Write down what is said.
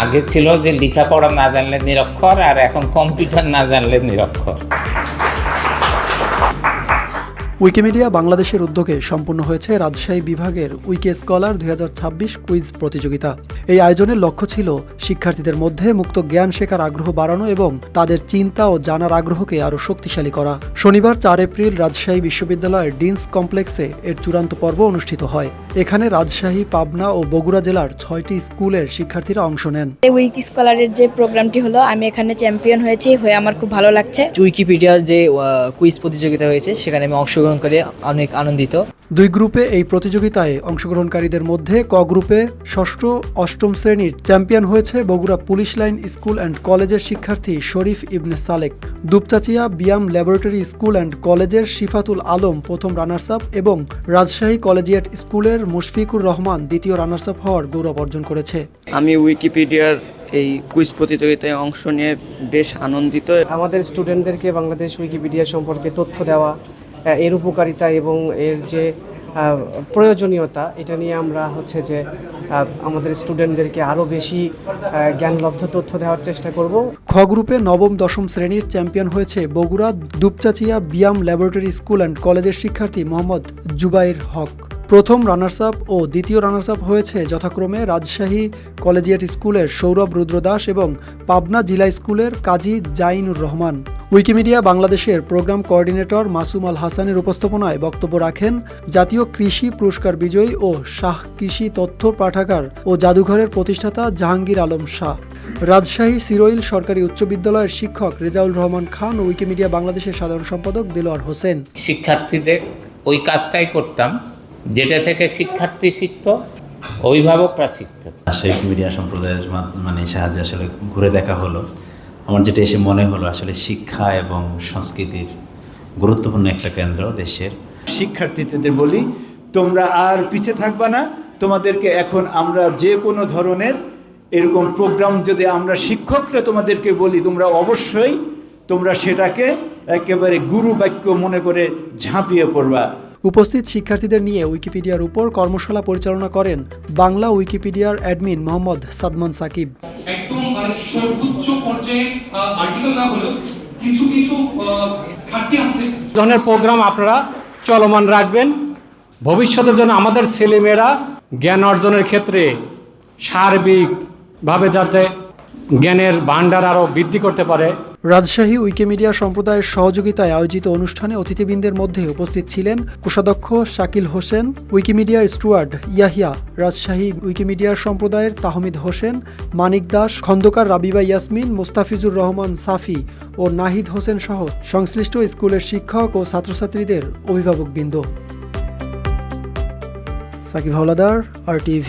আগে ছিল যে লেখাপড়া না জানলে নিরক্ষর, আর এখন কম্পিউটার না জানলে নিরক্ষর। উইকিমিডিয়া বাংলাদেশের উদ্যোগে সম্পন্ন হয়েছে রাজশাহী বিভাগের উইকি স্কলার 2026 কুইজ প্রতিযোগিতা। এই আয়োজনের লক্ষ্য ছিল শিক্ষার্থীদের মধ্যে মুক্ত জ্ঞান শেখার আগ্রহ বাড়ানো এবং তাদের চিন্তা ও জানার আগ্রহকে আরও শক্তিশালী করা। শনিবার 4 এপ্রিল রাজশাহী বিশ্ববিদ্যালয়ের ডিনস কমপ্লেক্সে এর চূড়ান্ত পর্ব অনুষ্ঠিত হয়। এখানে রাজশাহী, পাবনা ও বগুড়া জেলার 6টি স্কুলের শিক্ষার্থীরা অংশ নেন। উইকি স্কলারের যে প্রোগ্রামটি হলো, আমি এখানে চ্যাম্পিয়ন হয়েছি, হয়ে আমার খুব ভালো লাগছে। উইকিপিডিয়ার যে কুইজ প্রতিযোগিতা হয়েছে সেখানে আমি অংশগ্রহণ করে অনেক আনন্দিত। 2 গ্রুপে এই প্রতিযোগিতায় অংশগ্রহণকারীদের মধ্যে ক গ্রুপে 6ষ্ঠ, 8ম শ্রেণীর চ্যাম্পিয়ন হয়েছে Bogura police line school and কলেজের শিক্ষার্থী Sharif Ibne Salek. Dupchanchia BIAM laboratory school and কলেজের শিফাতুল আলম প্রথম রানার্স আপ এবং রাজশাহী কলেজিয়েট স্কুলের মুশফিকুর রহমান দ্বিতীয় রানার্স আপ হওয়ার গৌরব অর্জন করেছে। আমি উইকিপিডিয়ার এই কুইজ প্রতিযোগিতায় অংশ নিয়ে বেশ আনন্দিত। আমাদের স্টুডেন্টদেরকে বাংলাদেশ উইকিপিডিয়া সম্পর্কে তথ্য দেওয়া, এর উপকারিতা এবং এর যে প্রয়োজনীয়তা, এটা নিয়ে আমরা যে আমাদের স্টুডেন্টদেরকে আরও বেশি জ্ঞানলব্ধ তথ্য দেওয়ার চেষ্টা করব। খ গ্রুপে 9ম, 10ম শ্রেণীর চ্যাম্পিয়ন হয়েছে Bogura Dupchanchia BIAM laboratory school and কলেজের শিক্ষার্থী মোহাম্মদ জুবাইর হক। প্রথম রানার্স আপ ও দ্বিতীয় রানার্স আপ হয়েছে যথাক্রমে রাজশাহী কলেজিয়েট স্কুলের সৌরভ রুদ্র দাস এবং পাবনা জিলা স্কুলের কাজী জাইনুর রহমান। উইকিমিডিয়া বাংলাদেশের প্রোগ্রাম কোঅর্ডিনেটর মাসুম আল হাসানের উপস্থাপনায় বক্তব্য রাখেন জাতীয় কৃষি পুরস্কার বিজয়ী ও শাহ কৃষি তথ্য পাঠাগার ও জাদুঘরের প্রতিষ্ঠাতা জাহাঙ্গীর আলম শাহ, রাজশাহী সিরোইল সরকারি উচ্চ বিদ্যালয়ের শিক্ষক রেজাউল রহমান খান ও উইকিমিডিয়া বাংলাদেশের সাধারণ সম্পাদক দেলোয়ার হোসেন। শিক্ষার্থীদের ওই কাজটাই করতাম যেটা থেকে শিক্ষার্থী শিখত, অভিভাবকরা শিখত। সেই মিডিয়া সম্প্রদায়ের সাহায্যে আসলে ঘুরে দেখা হলো। আমার যেটা এসে মনে হলো আসলে শিক্ষা এবং সংস্কৃতির গুরুত্বপূর্ণ একটা কেন্দ্র দেশের। শিক্ষার্থীদের বলি, তোমরা আর পিছিয়ে থাকবা না, তোমাদেরকে এখন আমরা যে কোনো ধরনের এরকম প্রোগ্রাম যদি আমরা শিক্ষকরা তোমাদেরকে বলি, তোমরা সেটাকে একেবারে গুরু বাক্য মনে করে ঝাঁপিয়ে পড়বা। উপস্থিত শিক্ষার্থীদের নিয়ে উইকিপিডিয়ার উপর কর্মশালা পরিচালনা করেন বাংলা উইকিপিডিয়ার অ্যাডমিন মোহাম্মদ সাদমান সাকিব। একদম সর্বোচ্চ পর্যায়ে আর্টিকেল না হলেও কিছু ঘাটতি আছে। ধরনের প্রোগ্রাম আপনারা চলমান রাখবেন, ভবিষ্যতের জন্য আমাদের ছেলেমেয়েরা জ্ঞান অর্জনের ক্ষেত্রে সার্বিকভাবে যাতে জ্ঞানের ভান্ডার আরও বৃদ্ধি করতে পারে। রাজশাহী উইকিমিডিয়া সম্প্রদায়ের সহযোগিতায় আয়োজিত অনুষ্ঠানে অতিথিবৃন্দের মধ্যে উপস্থিত ছিলেন কোষাধ্যক্ষ শাকিল হোসেন, উইকিমিডিয়ার স্টুয়ার্ড ইয়াহিয়া, রাজশাহী উইকিমিডিয়ার সম্প্রদায়ের তাহমিদ হোসেন, মানিক দাস, খন্দকার রাবিবা ইয়াসমিন, মোস্তাফিজুর রহমান সাফি ও নাহিদ হোসেন সহ সংশ্লিষ্ট স্কুলের শিক্ষক ও ছাত্রছাত্রীদের অভিভাবকবৃন্দ। সাকিব হাওলাদার, RTV।